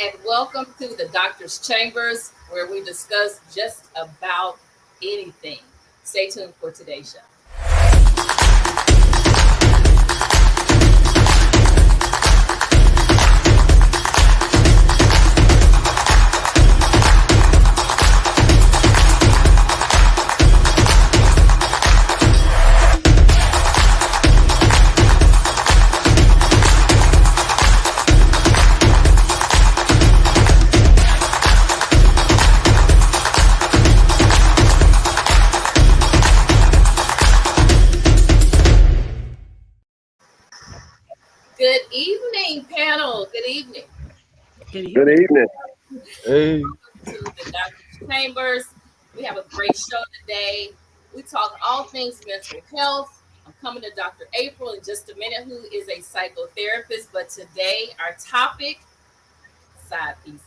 And welcome to the Doctor's Chambers, where we discuss just about anything. Stay tuned for today's show. Good evening, panel. Good evening. Good Good evening. evening. Hey, To the Doctor's Chambers. We have a great show today. We talk all things mental health. I'm coming to Dr. April in just a minute, who is a psychotherapist. But today, our topic, side pieces.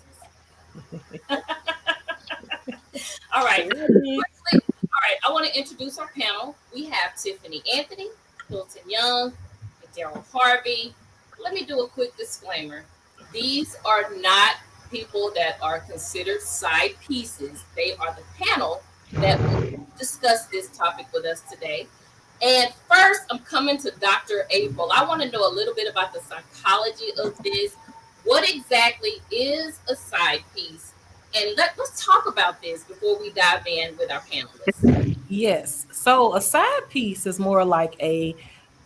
All right. Sorry. Quickly, all right. I want to introduce our panel. We have Tiffany Anthony, Hilton Young, and Daryl Harvey. Let me do a quick disclaimer. These are not people that are considered side pieces. They are the panel that will discuss this topic with us today. And first, I'm coming to Dr. April. I want to know a little bit about the psychology of this. What exactly is a side piece? And let's talk about this before we dive in with our panelists. Yes. So a side piece is more like a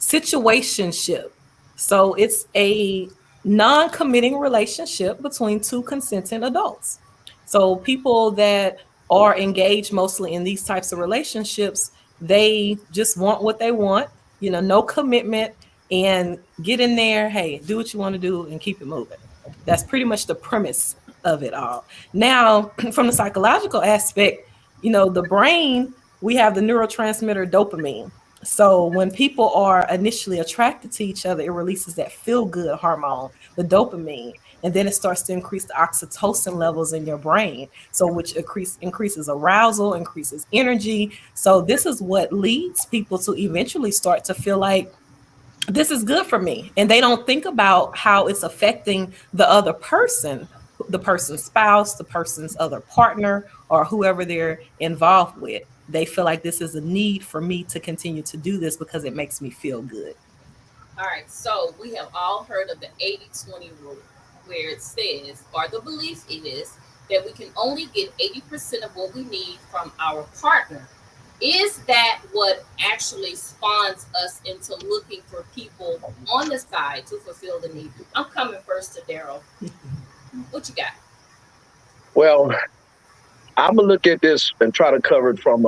situationship. So it's a non-committing relationship between two consenting adults. So people that are engaged mostly in these types of relationships, they just want what they want, no commitment, and get in there, hey, do what you want to do and keep it moving. That's pretty much the premise of it all. Now, from the psychological aspect, the brain, we have the neurotransmitter dopamine. So when people are initially attracted to each other, it releases that feel good hormone, the dopamine, and then it starts to increase the oxytocin levels in your brain. So which increases arousal, increases energy. So this is what leads people to eventually start to feel like this is good for me. And they don't think about how it's affecting the other person, the person's spouse, the person's other partner, or whoever they're involved with. They feel like this is a need for me to continue to do this because it makes me feel good. All right, so we have all heard of the 80-20 rule, where it says, or the belief is, that we can only get 80% of what we need from our partner. Is that what actually spawns us into looking for people on the side to fulfill the need? I'm coming first to Daryl. What you got? Well, I'm gonna look at this and try to cover it from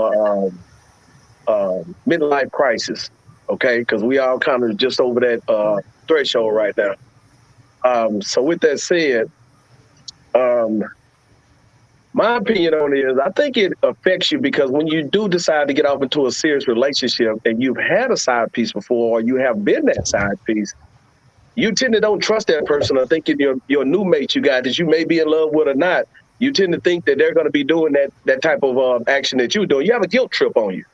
midlife crisis, okay? Because we all kind of just over that threshold right now. So with that said, um, my opinion on it is I think it affects you because when you do decide to get off into a serious relationship and you've had a side piece before or you have been that side piece, you tend to don't trust that person or thinking your new mate you got that you may be in love with or not. You tend to think that they're going to be doing that type of action that you're doing. You have a guilt trip on you.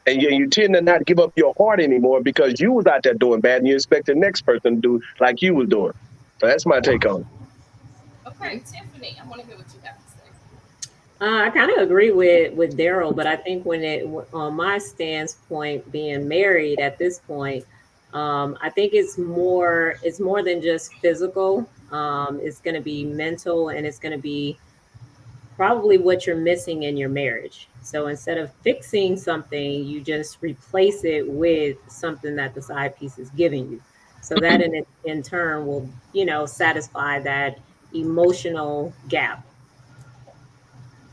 And you tend to not give up your heart anymore because you was out there doing bad and you expect the next person to do like you was doing. So that's my take on it. Okay, Tiffany, I want to hear what you have to say. I kind of agree with Daryl, but I think when it on my standpoint, being married at this point, I think it's more than just physical. It's going to be mental, and it's going to be probably what you're missing in your marriage. So instead of fixing something, you just replace it with something that the side piece is giving you. So that in turn will, satisfy that emotional gap.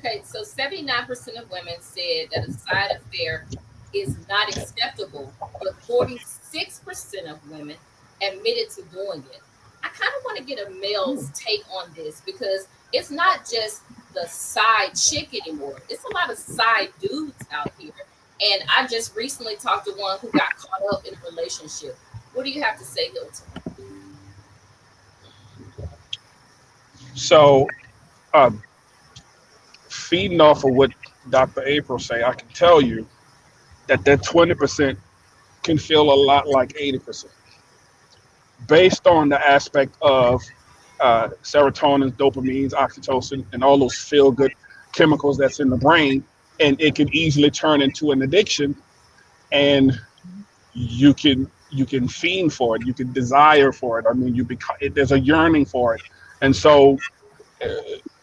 Okay, so 79% of women said that a side affair is not acceptable, but 46% of women admitted to doing it. I kind of want to get a male's take on this because it's not just the side chick anymore. It's a lot of side dudes out here. And I just recently talked to one who got caught up in a relationship. What do you have to say, Hilton? so feeding off of what Dr. April say, I can tell you that 20% can feel a lot like 80%, based on the aspect of serotonin, dopamines, oxytocin, and all those feel-good chemicals that's in the brain, and it can easily turn into an addiction. And you can fiend for it, you can desire for it. I mean, there's a yearning for it, and so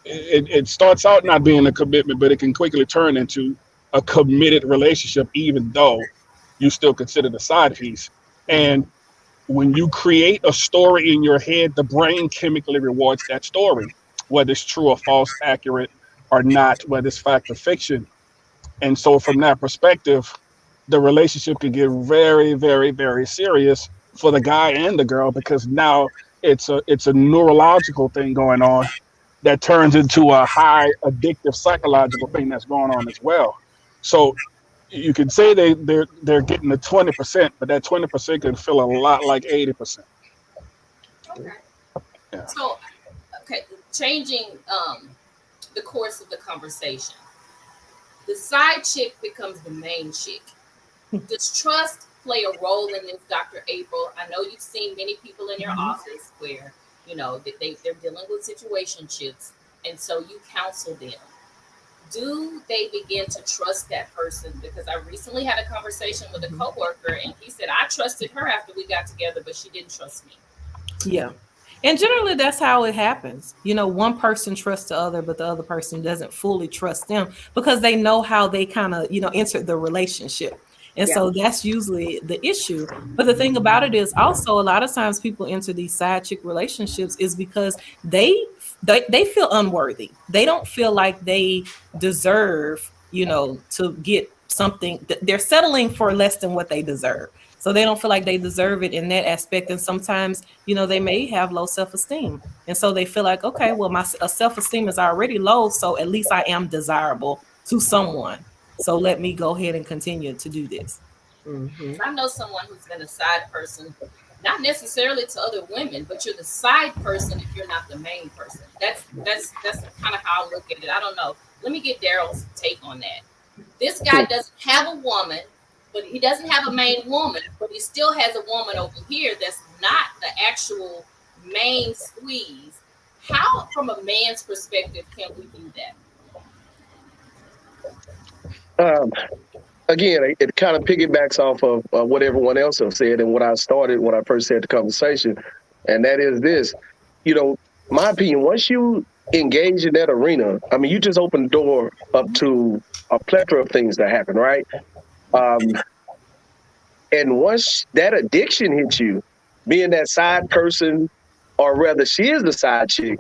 it starts out not being a commitment, but it can quickly turn into a committed relationship, even though you still consider the side piece. And when you create a story in your head, the brain chemically rewards that story, whether it's true or false, accurate or not, whether it's fact or fiction. And so from that perspective, the relationship could get very, very, very serious for the guy and the girl, because now it's a neurological thing going on that turns into a high addictive psychological thing that's going on as well. So you can say they're getting the 20%, but that 20% can feel a lot like 80%. Okay. Yeah. So, okay, changing the course of the conversation. The side chick becomes the main chick. Does trust play a role in this, Dr. April? I know you've seen many people in your office where, you know, they're dealing with situationships, and so you counsel them. Do they begin to trust that person? Because I recently had a conversation with a coworker, and he said, I trusted her after we got together, but she didn't trust me. Yeah. And generally that's how it happens. You know, one person trusts the other, but the other person doesn't fully trust them because they know how they kind of, you know, entered the relationship. And so that's usually the issue. But the thing about it is also a lot of times people enter these side chick relationships is because they feel unworthy. They don't feel like they deserve, you know, to get something. They're settling for less than what they deserve. So they don't feel like they deserve it in that aspect. And sometimes, you know, they may have low self-esteem. And so they feel like, okay, well, my self-esteem is already low. So at least I am desirable to someone. So let me go ahead and continue to do this. Mm-hmm. I know someone who's been a side person, not necessarily to other women, but you're the side person if you're not the main person. That's kind of how I look at it. I don't know. Let me get Daryl's take on that. This guy doesn't have a woman, but he doesn't have a main woman, but he still has a woman over here that's not the actual main squeeze. How, from a man's perspective, can we do that? Again, it kind of piggybacks off of what everyone else has said and what I started when I first had the conversation. And that is this, you know, my opinion, once you engage in that arena, I mean, you just open the door up to a plethora of things that happen, right? And once that addiction hits you, being that side person, or rather she is the side chick,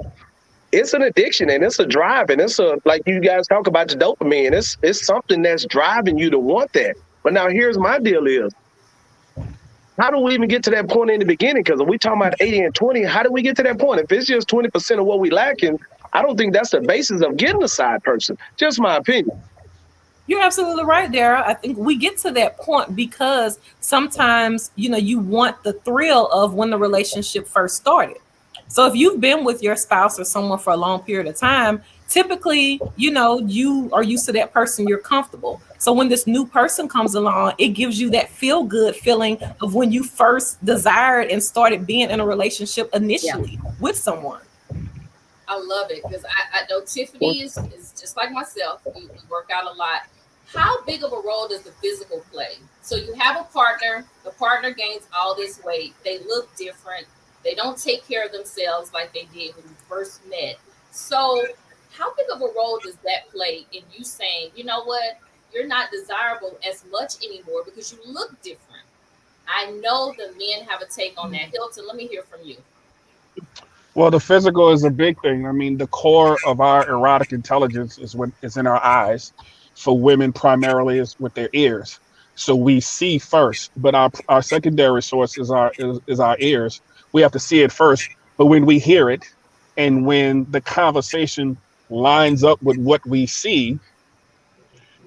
it's an addiction and it's a drive and it's like you guys talk about the dopamine. It's something that's driving you to want that. But now here's my deal is, how do we even get to that point in the beginning? Because we talking about 80 and 20, how do we get to that point? If it's just 20% of what we lacking, I don't think that's the basis of getting a side person. Just my opinion. You're absolutely right, Dara. I think we get to that point because sometimes, you know, you want the thrill of when the relationship first started. So if you've been with your spouse or someone for a long period of time, typically, you know, you are used to that person, you're comfortable. So when this new person comes along, it gives you that feel good feeling of when you first desired and started being in a relationship initially with someone. I love it because I know Tiffany is just like myself. We work out a lot. How big of a role does the physical play? So you have a partner, the partner gains all this weight, they look different, they don't take care of themselves like they did when you first met. So how big of a role does that play in you saying, you know what, you're not desirable as much anymore because you look different? I know the men have a take on that. Hilton, let me hear from you. Well, the physical is a big thing. I mean, the core of our erotic intelligence is in our eyes. For women, primarily, is with their ears. So we see first, but our secondary source is our ears. We have to see it first. But when we hear it, and when the conversation lines up with what we see,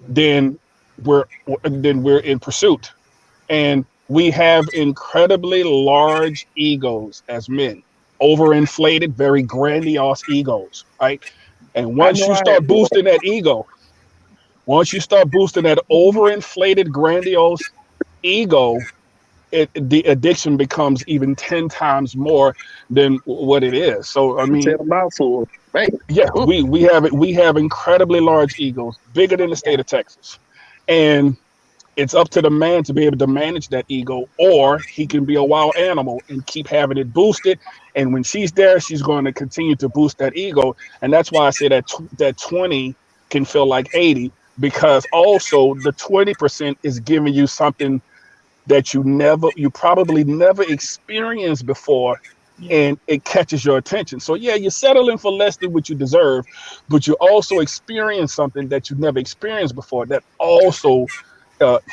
then we're in pursuit. And we have incredibly large egos as men, overinflated, very grandiose egos, right? And once you start boosting that ego, once you start boosting that overinflated, grandiose ego, the addiction becomes even 10 times more than what it is. So I mean, Said a mouthful. Man. yeah, we have incredibly large egos, bigger than the state of Texas, and it's up to the man to be able to manage that ego, or he can be a wild animal and keep having it boosted. And when she's there, she's going to continue to boost that ego. And that's why I say that that 20 can feel like 80, because also the 20% is giving you something that you probably never experienced before. And it catches your attention. So yeah, you're settling for less than what you deserve, but you also experience something that you've never experienced before that also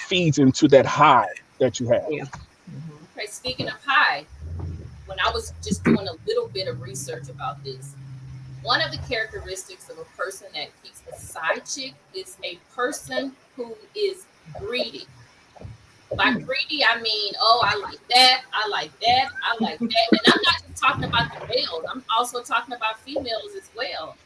feeds into that high that you have. Yeah. Okay, speaking of high, when I was just doing a little bit of research about this, one of the characteristics of a person that keeps a side chick is a person who is greedy. By greedy, I mean, oh, I like that, I like that, I like that. And I'm not just talking about the males, I'm also talking about females as well.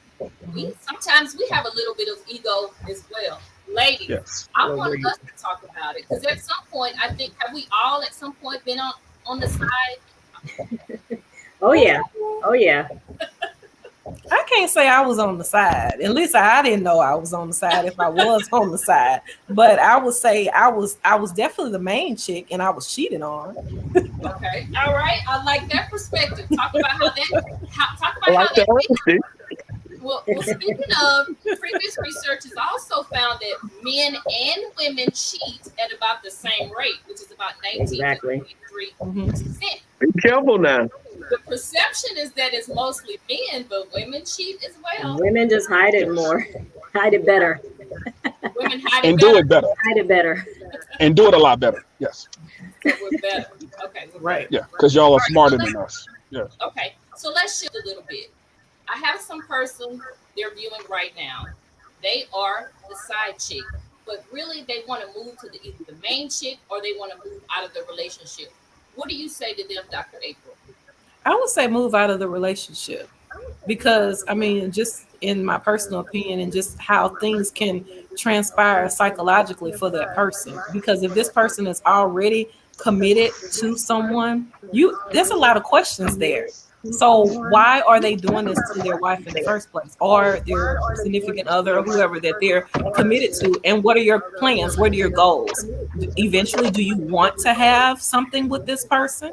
Sometimes we have a little bit of ego as well. Ladies, Yes. I want us to talk about it because at some point, I think, have we all at some point been on the side? Oh yeah. Oh yeah. I can't say I was on the side. At least I didn't know I was on the side if I was on the side. But I would say I was definitely the main chick and I was cheated on. Okay. All right. I like that perspective. Talk about how Like that that. well, speaking of, previous research has also found that men and women cheat at about the same rate, which is about 19 Exactly. to 23%. Be careful now. The perception is that it's mostly men, but women cheat as well. Women just hide it more. Hide it better. Women hide And it do better. it better. Hide it better. And do it a lot better. Yes. We're better. Okay. We're Right. Yeah. Because y'all are smarter than us. Yeah. Okay, so let's shift a little bit. I have some person they're viewing right now. They are the side chick, but really they want to move to either the main chick or they want to move out of the relationship. What do you say to them, Dr. April? I would say move out of the relationship because, I mean, just in my personal opinion and just how things can transpire psychologically for that person. Because if this person is already committed to someone, there's a lot of questions there. So why are they doing this to their wife in the first place or their significant other or whoever that they're committed to? And what are your plans? What are your goals? Eventually, do you want to have something with this person?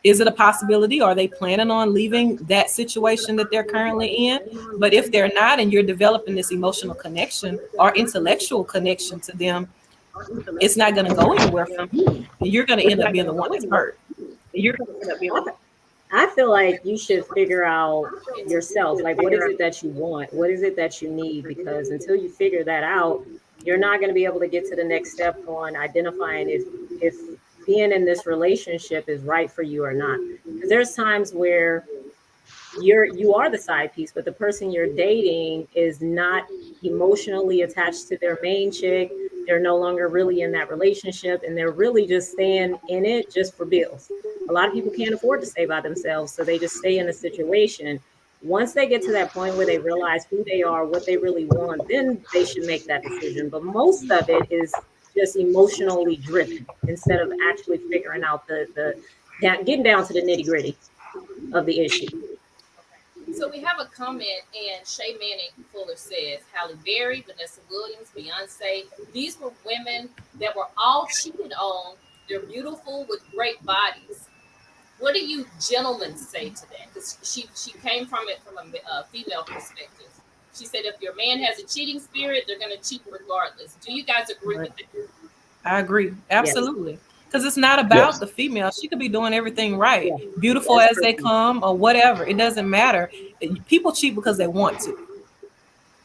Is it a possibility? Are they planning on leaving that situation that they're currently in? But if they're not, and you're developing this emotional connection or intellectual connection to them, it's not going to go anywhere from you. And you're going to end up being the one that's hurt. I feel like you should figure out yourself, like, what is it that you want? What is it that you need? Because until you figure that out, you're not going to be able to get to the next step on identifying if being in this relationship is right for you or not. Because there's times where you are the side piece, but the person you're dating is not emotionally attached to their main chick. They're no longer really in that relationship, and they're really just staying in it just for bills. A lot of people can't afford to stay by themselves, so they just stay in a situation. Once they get to that point where they realize who they are, what they really want, then they should make that decision. But most of it is just emotionally driven instead of actually figuring out getting down to the nitty gritty of the issue. So we have a comment, and Shay Manning Fuller says, Halle Berry, Vanessa Williams, Beyonce, these were women that were all cheated on. They're beautiful with great bodies. What do you gentlemen say to that? Because she came from it from a female perspective. She said if your man has a cheating spirit, they're going to cheat regardless. Do you guys agree with that? I agree. Absolutely. Because it's not about the female. She could be doing everything right. Yeah. Beautiful as they come or whatever. It doesn't matter. People cheat because they want to.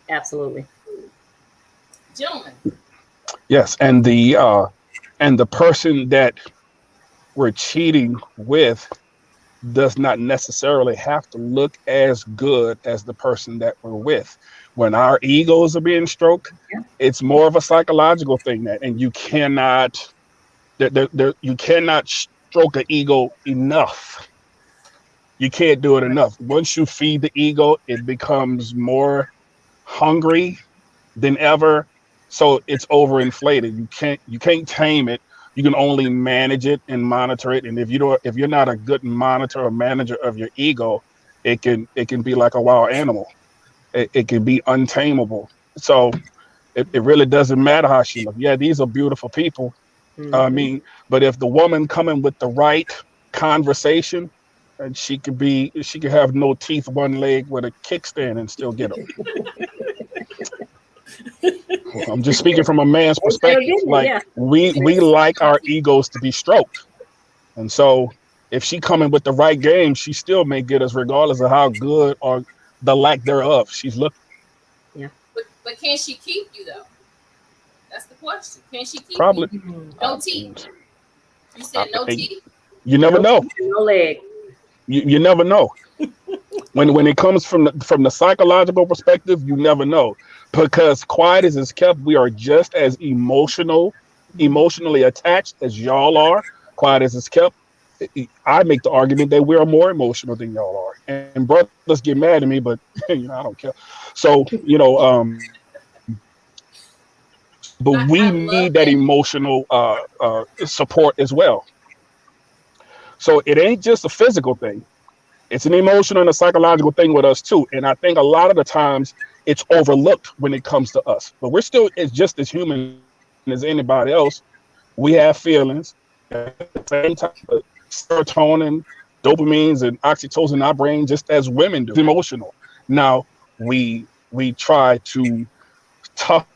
Absolutely. Gentlemen. Yes. And the person that we're cheating with does not necessarily have to look as good as the person that we're with. When our egos are being stroked, it's more of a psychological thing and you cannot you cannot stroke an ego enough. You can't do it enough. Once you feed the ego, it becomes more hungry than ever. So it's overinflated. You can't tame it. You can only manage it and monitor it. And if you're not a good monitor or manager of your ego, it can be like a wild animal. It can be untamable. So it really doesn't matter how she looks. Yeah, these are beautiful people. I Mhm. mean, but if the woman coming with the right conversation, and she could have no teeth, one leg with a kickstand and still get them. I'm just speaking from a man's And still perspective. getting it, Like yeah. we like our egos to be stroked, and so if she coming with the right game, she still may get us regardless of how good or the lack thereof she's looking. Yeah. But can she keep you though? That's the question. Can she keep you? Probably. No Uh, teeth. You I, said no teeth. you never No, know. no leg. You never know. When it comes from the psychological perspective, you never know, because quiet as is kept, we are just as emotionally attached as y'all are. Quiet as it's kept, I make the argument that we are more emotional than y'all are, and brothers get mad at me, but I don't care. So but we I need that love that. emotional support as well. So it ain't just a physical thing. It's an emotional and a psychological thing with us too. And I think a lot of the times it's overlooked when it comes to us. But we're still it's just as human as anybody else. We have feelings. At the same time, serotonin, dopamines, and oxytocin in our brain, just as women do. Emotional. Now we try to toughen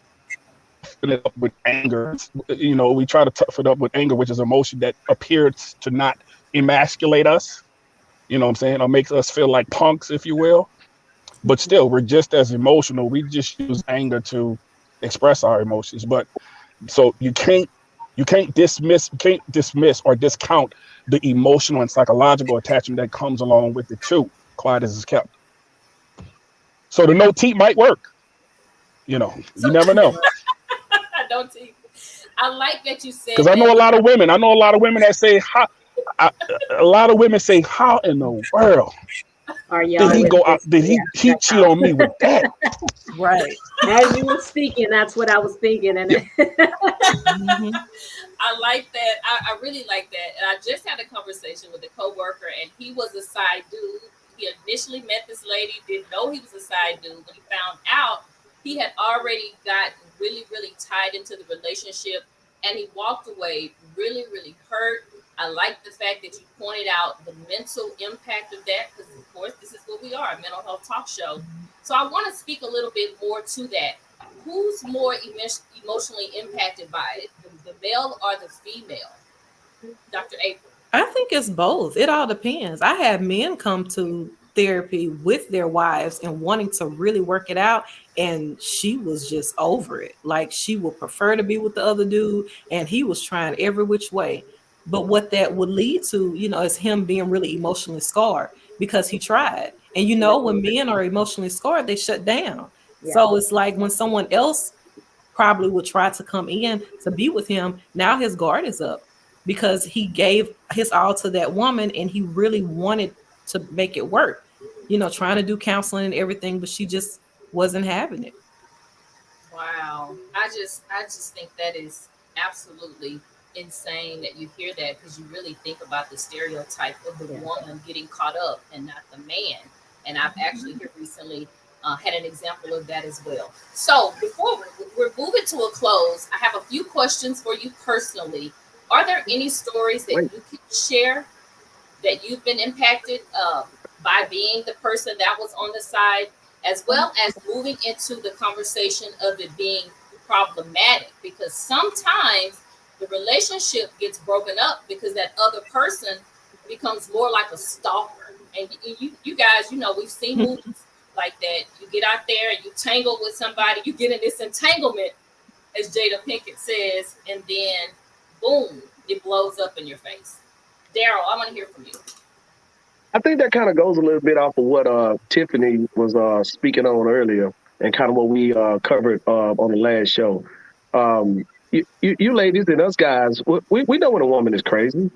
it up with anger. We try to toughen it up with anger, which is emotion that appears to not emasculate us. You know what I'm saying? Or makes us feel like punks, if you will. But still, we're just as emotional. We just use anger to express our emotions. But so you can't dismiss or discount the emotional and psychological attachment that comes along with it too. Quiet as is kept. So the no teeth might work. You So never know. I don't teeth. I like that you said Because I know that. a lot of women. I know a lot of women that say how. I, a lot of women say, "How in the world Are did y'all he with go out? this? Did Yeah, he that's cheat how. on me with that?" Right. As you were speaking, that's what I was thinking. And Yeah, Mhm. I like that. I really like that. And I just had a conversation with a coworker, and he was a side dude. He initially met this lady, didn't know he was a side dude. When he found out, he had already got really, really tied into the relationship, and he walked away really, really hurt. I like the fact that you pointed out the mental impact of that, because of course this is what we are, a mental health talk show. So I want to speak a little bit more to that. Who's more emotionally impacted by it, the male or the female? Dr. April. I think it's both. It all depends. I have men come to therapy with their wives and wanting to really work it out, and she was just over it. Like she would prefer to be with the other dude, and he was trying every which way. But what that would lead to, is him being really emotionally scarred because he tried. And Yeah, when men are emotionally scarred, they shut down. yeah, So it's like when someone else probably would try to come in to be with him, now his guard is up because he gave his all to that woman and he really wanted to make it work, trying to do counseling and everything, but she just wasn't having it. Wow. I just think that is absolutely insane that you hear that, because you really think about the stereotype of the yeah. woman getting caught up and not the man. And I've actually here recently had an example of that as well. So before we're moving to a close, I have a few questions for you personally. Are there any stories that Wait, you can share that you've been impacted by being the person that was on the side, as well as moving into the conversation of it being problematic? Because sometimes the relationship gets broken up because that other person becomes more like a stalker. And you guys, we've seen movies like that. You get out there and you tangle with somebody, you get in this entanglement, as Jada Pinkett says, and then boom, it blows up in your face. Daryl, I want to hear from you. I think that kind of goes a little bit off of what Tiffany was speaking on earlier, and kind of what we covered on the last show. You ladies and us guys, we know when a woman is crazy.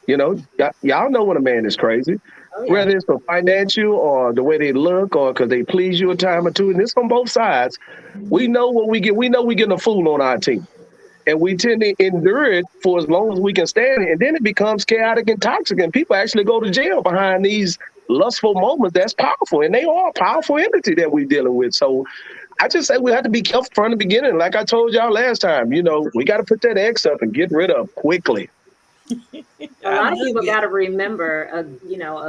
Y'all know when a man is crazy, Oh yeah. whether it's for financial or the way they look or because they please you a time or two. And this on both sides. We know what we get. We know we getting a fool on our team. and we tend to endure it for as long as we can stand it, and then it becomes chaotic and toxic, and people actually go to jail behind these lustful moments. That's powerful, and they are a powerful entity that we're dealing with. So I just say we have to be careful from the beginning. Like I told y'all last time, we got to put that X up and get rid of quickly. A lot of people got to remember, a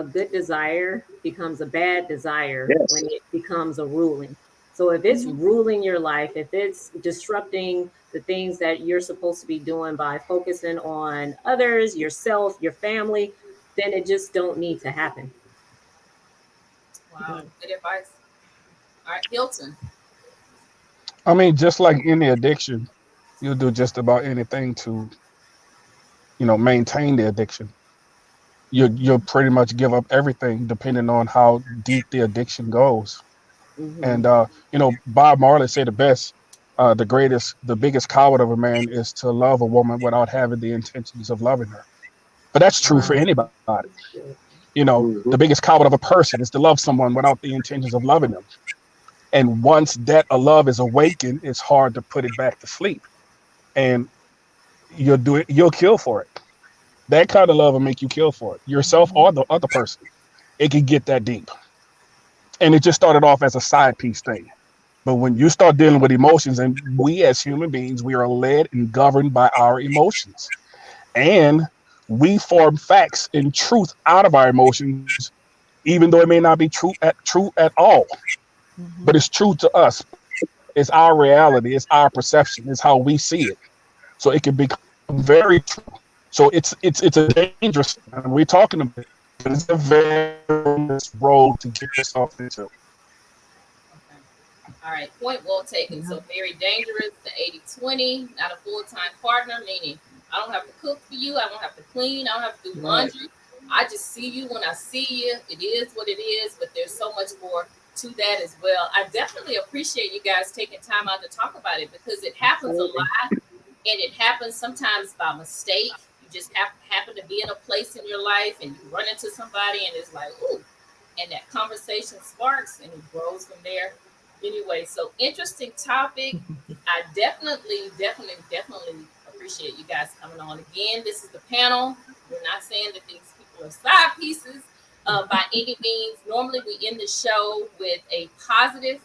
good desire becomes a bad desire when it becomes a ruling. So if it's ruling your life, if it's disrupting the things that you're supposed to be doing by focusing on others, yourself, your family, then it just don't need to happen. Wow, good advice. All right, Hilton. I mean, just like any addiction, you'll do just about anything to, maintain the addiction. You'll pretty much give up everything depending on how deep the addiction goes. And Bob Marley said the best, the biggest coward of a man is to love a woman without having the intentions of loving her. But that's true for anybody. The biggest coward of a person is to love someone without the intentions of loving them. And once that love is awakened, it's hard to put it back to sleep. And you'll kill for it. That kind of love will make you kill for it, yourself or the other person. It can get that deep. And it just started off as a side piece thing. But when you start dealing with emotions, and we as human beings, we are led and governed by our emotions. And we form facts and truth out of our emotions, even though it may not be true at all. But it's true to us. It's our reality. It's our perception. It's how we see it. So it can become very true. So it's a dangerous thing. We're talking about it. It's a very dangerous road to get yourself into. Okay. All right, point well taken. So very dangerous, the 80-20, not a full-time partner, meaning I don't have to cook for you, I don't have to clean, I don't have to do laundry. I just see you when I see you. It is what it is, but there's so much more to that as well. I definitely appreciate you guys taking time out to talk about it, because it happens a lot, and it happens sometimes by mistake. You just happen to be in a place in your life and you run into somebody and it's like, ooh, and that conversation sparks and it grows from there. Anyway, so interesting topic. I definitely appreciate you guys coming on again. This is the panel. We're not saying that these people are side pieces by any means. Normally we end the show with a positive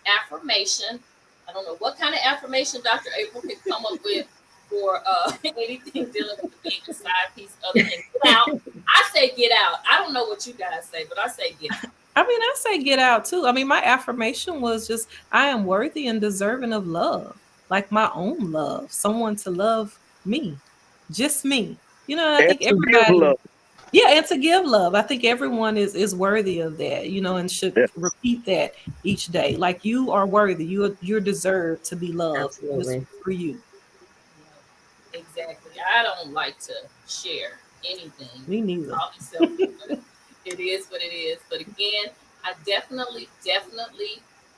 affirmation. I don't know what kind of affirmation Dr. April can come up with for anything dealing with being a side piece other than get out. I say get out. I don't know what you guys say, but I say get out. I mean, I say get out too. I mean, my affirmation was just, I am worthy and deserving of love, like my own love, someone to love me, just me. I think everybody, and to give love. I think everyone is worthy of that, and should repeat that each day. Like, you are worthy. You're deserved to be loved. Just for you. Exactly. I don't like to share anything. Me neither. It is what it is. But again, I definitely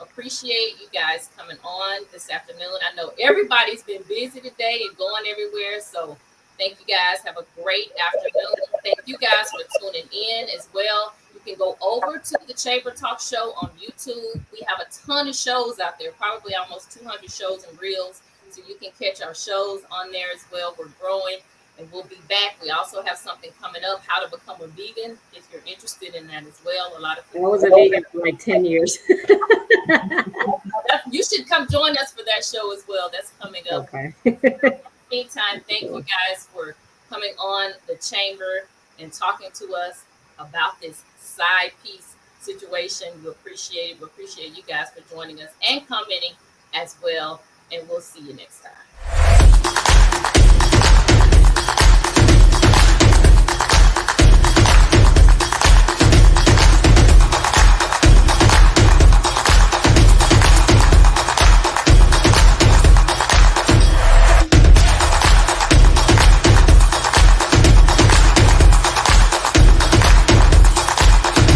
appreciate you guys coming on this afternoon. I know everybody's been busy today and going everywhere. So thank you guys. Have a great afternoon. Thank you guys for tuning in as well. You can go over to the Chamber Talk Show on YouTube. We have a ton of shows out there, probably almost 200 shows and reels. So you can catch our shows on there as well. We're growing. And we'll be back. We also have something coming up, how to become a vegan, if you're interested in that as well. A lot of people. I was a vegan for like 10 years. You should come join us for that show as well. That's coming up. Okay. Meantime, thank you guys for coming on the Chamber and talking to us about this side piece situation. We appreciate it. We appreciate you guys for joining us and commenting as well. And we'll see you next time.